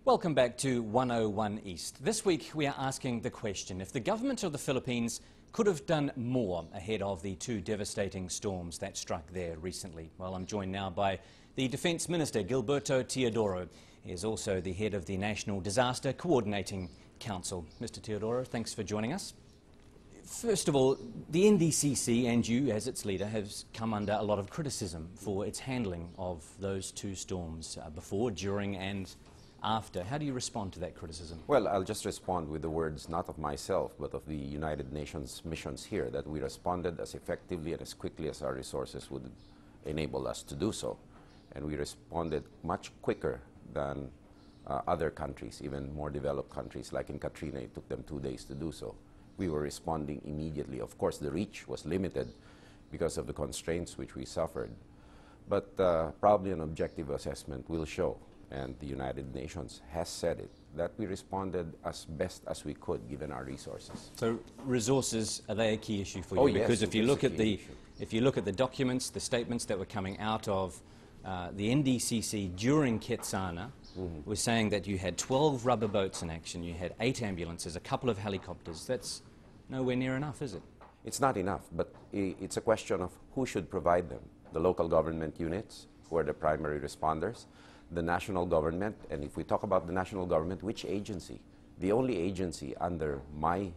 Welcome back to 101 East. This week we are asking the question, if the government of the Philippines could have done more ahead of the two devastating storms that struck there recently. Well, I'm joined now by the Defence Minister, Gilbert Teodoro. He is also the head of the National Disaster Coordinating Council. Mr. Teodoro, thanks for joining us. First of all, the NDCC and you as its leader has come under a lot of criticism for its handling of those two storms before, during and after. How do you respond to that criticism? Well, I'll just respond with the words not of myself, but of the United Nations missions here, that we responded as effectively and as quickly as our resources would enable us to do so. And we responded much quicker than other countries, even more developed countries. Like in Katrina, it took them 2 days to do so. We were responding immediately. Of course, the reach was limited because of the constraints which we suffered. But probably an objective assessment will show, and the United Nations has said it, that we responded as best as we could given our resources. So resources, are they a key issue for you? Oh, yes, because if you look at the documents, the statements that were coming out of the NDCC during Ketsana, was saying that you had 12 rubber boats in action, you had 8 ambulances, a couple of helicopters. That's nowhere near enough, is it? It's not enough, but it's a question of who should provide them. The local government units, who are the primary responders, the national government, and if we talk about the national government, which agency? The only agency under my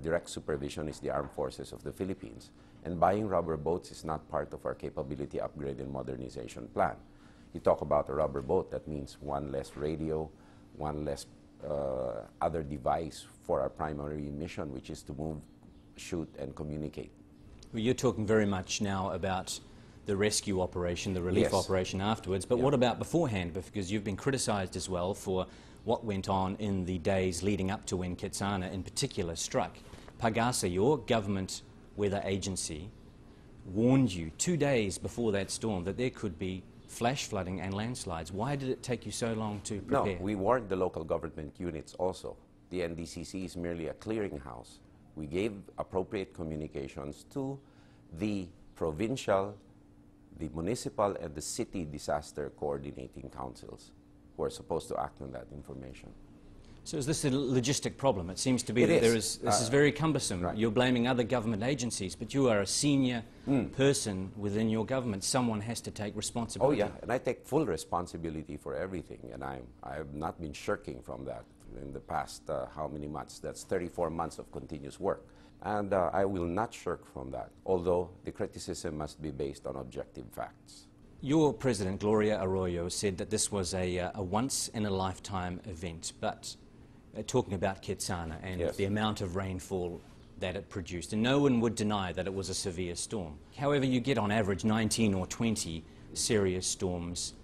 direct supervision is the Armed Forces of the Philippines. And buying rubber boats is not part of our capability upgrade and modernization plan. You talk about a rubber boat, that means one less radio, one less other device for our primary mission, which is to move, shoot, and communicate. Well, you're talking very much now about the rescue operation, the relief operation afterwards, but what about beforehand? Because you've been criticised as well for what went on in the days leading up to when Ketsana in particular struck. Pagasa, your government weather agency, warned you 2 days before that storm that there could be flash flooding and landslides. Why did it take you so long to prepare? No, we warned the local government units also. The NDCC is merely a clearinghouse. We gave appropriate communications to the provincial, the municipal, and the city disaster coordinating councils who are supposed to act on that information. So is this a logistic problem? It seems to be that this is very cumbersome. Right. You're blaming other government agencies, but you are a senior person within your government. Someone has to take responsibility. Oh yeah, and I take full responsibility for everything, and I have not been shirking from that in the past, how many months? That's 34 months of continuous work. And I will not shirk from that, although the criticism must be based on objective facts. Your president, Gloria Arroyo, said that this was a once-in-a-lifetime event, but talking about Ketsana and the amount of rainfall that it produced, and no one would deny that it was a severe storm. However, you get on average 19 or 20 serious storms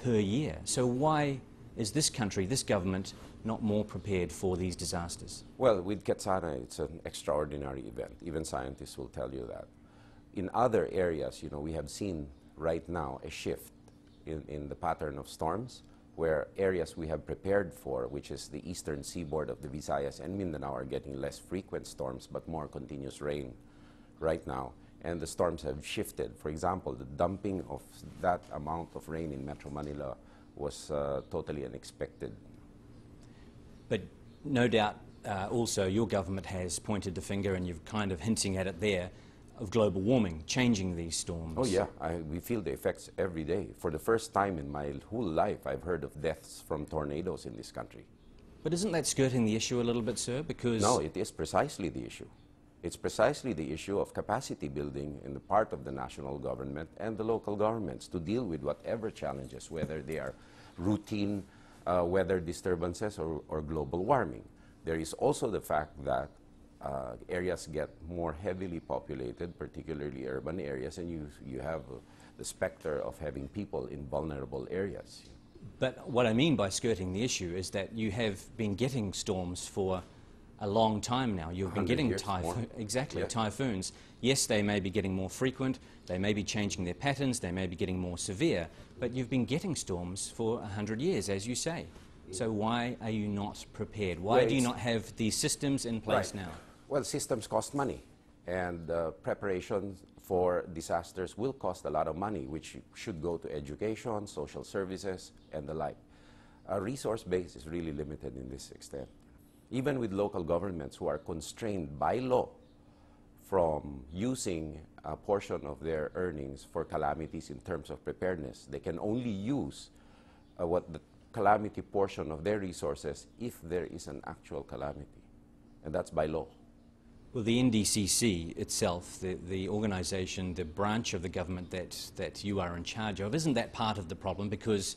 per year. So why is this country, this government, not more prepared for these disasters? Well, with Ketsana, it's an extraordinary event. Even scientists will tell you that. In other areas, you know, we have seen right now a shift in the pattern of storms, where areas we have prepared for, which is the eastern seaboard of the Visayas and Mindanao, are getting less frequent storms but more continuous rain right now. And the storms have shifted. For example, the dumping of that amount of rain in Metro Manila was totally unexpected. But no doubt also your government has pointed the finger, and you're kind of hinting at it there, of global warming, changing these storms. Oh yeah, we feel the effects every day. For the first time in my whole life, I've heard of deaths from tornadoes in this country. But isn't that skirting the issue a little bit, sir? Because no, it is precisely the issue. It's precisely the issue of capacity building in the part of the national government and the local governments to deal with whatever challenges, whether they are routine weather disturbances or global warming. There is also the fact that areas get more heavily populated, particularly urban areas, and you have the specter of having people in vulnerable areas. But what I mean by skirting the issue is that you have been getting storms for a long time now. You've been getting typhoons. Yes, they may be getting more frequent, they may be changing their patterns, they may be getting more severe, but you've been getting storms for 100 years, as you say. So why are you not prepared? Why do you not have these systems in place now? Well, systems cost money, and preparation for disasters will cost a lot of money, which should go to education, social services, and the like. Our resource base is really limited in this extent. Even with local governments who are constrained by law from using a portion of their earnings for calamities in terms of preparedness, they can only use what the calamity portion of their resources if there is an actual calamity, and that's by law. Well, the NDCC itself, the organisation, the branch of the government that you are in charge of, isn't that part of the problem? Because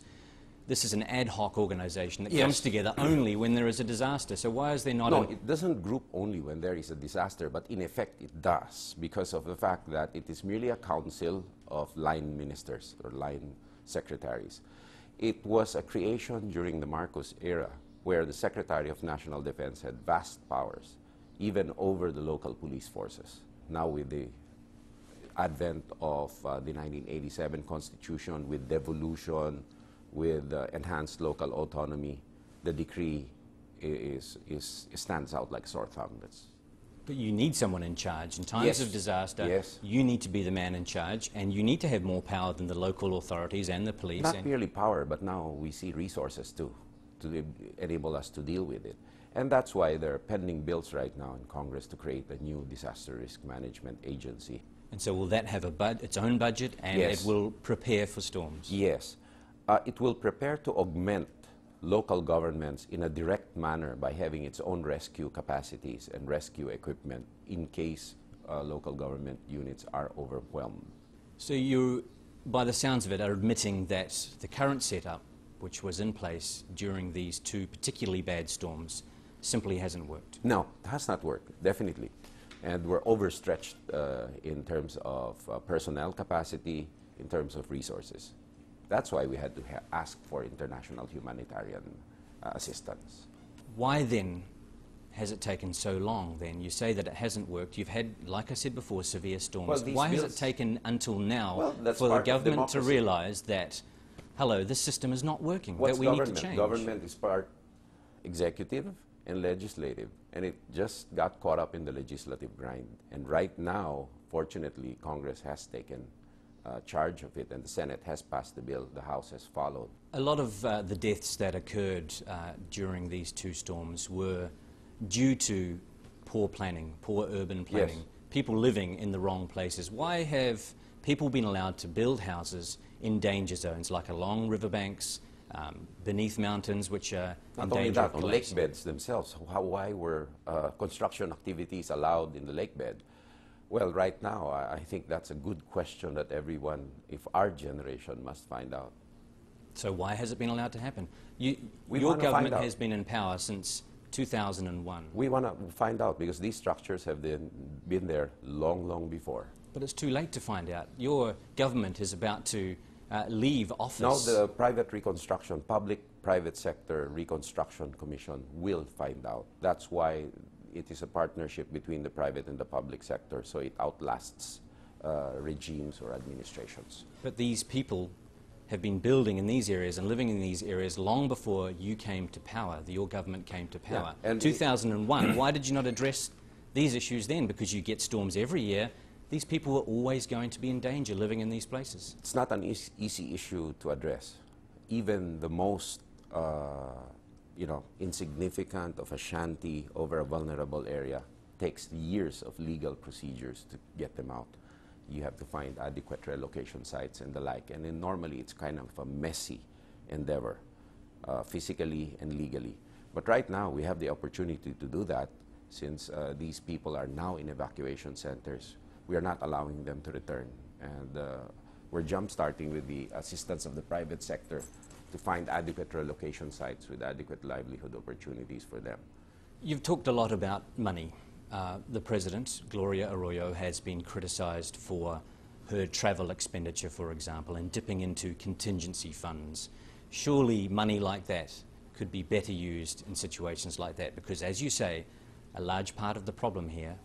this is an ad hoc organisation that comes together only when there is a disaster. So why is there not? No, it doesn't group only when there is a disaster, but in effect it does, because of the fact that it is merely a council of line ministers or line secretaries. It was a creation during the Marcos era where the Secretary of National Defense had vast powers, even over the local police forces. Now with the advent of the 1987 Constitution, with devolution, with enhanced local autonomy, the decree stands out like a sore thumb. But you need someone in charge. In times of disaster, you need to be the man in charge, and you need to have more power than the local authorities and the police. Not merely power, but now we see resources too, to enable us to deal with it. And that's why there are pending bills right now in Congress to create a new disaster risk management agency. And so will that have its own budget, and it will prepare for storms? Yes. It will prepare to augment local governments in a direct manner by having its own rescue capacities and rescue equipment in case local government units are overwhelmed. So you, by the sounds of it, are admitting that the current setup, which was in place during these two particularly bad storms, simply hasn't worked? No, it has not worked, definitely. And we're overstretched in terms of personnel capacity, in terms of resources. That's why we had to ask for international humanitarian assistance. Why then has it taken so long then? You say that it hasn't worked. You've had, like I said before, severe storms. Well, why has it taken until now for the government to realize that, hello, this system is not working, that we need to change? Government is part executive and legislative, and it just got caught up in the legislative grind. And right now, fortunately, Congress has taken charge of it, and the Senate has passed the bill, the House has followed. A lot of the deaths that occurred during these two storms were due to poor planning, poor urban planning, people living in the wrong places. Why have people been allowed to build houses in danger zones, like along riverbanks, beneath mountains, which are in danger of collapse? Not only that, on lake beds themselves. Why were construction activities allowed in the lake bed? Well, right now, I think that's a good question that everyone, if our generation, must find out. So why has it been allowed to happen? Your government has been in power since 2001. We want to find out, because these structures have been there long, long before. But it's too late to find out. Your government is about to leave office. No, the private reconstruction, public-private sector reconstruction commission will find out. That's why it is a partnership between the private and the public sector, so it outlasts regimes or administrations. But these people have been building in these areas and living in these areas long before you came to power, your government came to power. Yeah, 2001, why did you not address these issues then? Because you get storms every year. These people were always going to be in danger living in these places. It's not an easy issue to address. Even the most insignificant of a shanty over a vulnerable area takes years of legal procedures to get them out. You have to find adequate relocation sites and the like, and then normally it's kind of a messy endeavor, physically and legally. But right now we have the opportunity to do that, since these people are now in evacuation centers. We are not allowing them to return, and we're jump-starting with the assistance of the private sector to find adequate relocation sites with adequate livelihood opportunities for them. You've talked a lot about money. The President, Gloria Arroyo, has been criticised for her travel expenditure, for example, and dipping into contingency funds. Surely money like that could be better used in situations like that, because, as you say, a large part of the problem here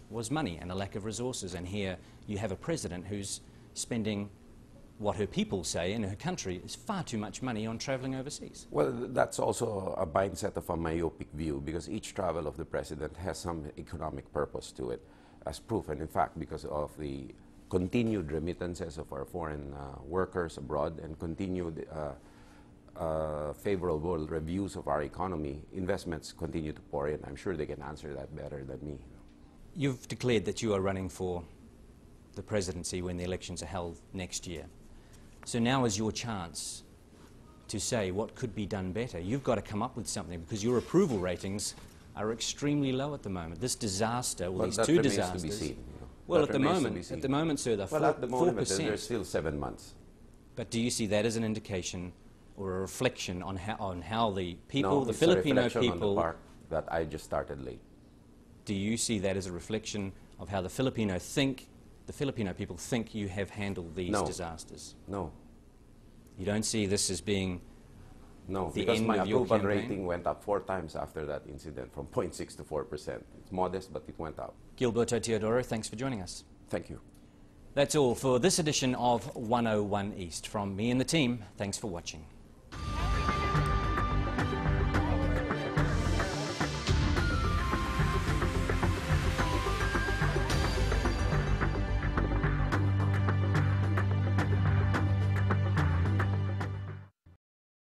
was money and a lack of resources. And here you have a president who's spending what her people say in her country is far too much money on travelling overseas. Well, that's also a mindset of a myopic view, because each travel of the president has some economic purpose to it, as proof. And in fact, because of the continued remittances of our foreign workers abroad and continued favorable reviews of our economy, investments continue to pour in. I'm sure they can answer that better than me. You've declared that you are running for the presidency when the elections are held next year. So now is your chance to say what could be done better. You've got to come up with something because your approval ratings are extremely low at the moment. This disaster, well, these two disasters. To be seen, Well, at the moment, sir, they're 4%. Well, at the moment, there's still 7 months. But do you see that as an indication or a reflection on how the people, No, the it's Filipino a reflection people, on the part that I just started late. do you see that as a reflection of how the Filipino people think you have handled these disasters? No. You don't see this as being No, the because end my of your approval campaign? rating went up 4 times after that incident, from 0.6 to 4%. It's modest, but it went up. Gilbert Teodoro, thanks for joining us. Thank you. That's all for this edition of 101 East. From me and the team, thanks for watching.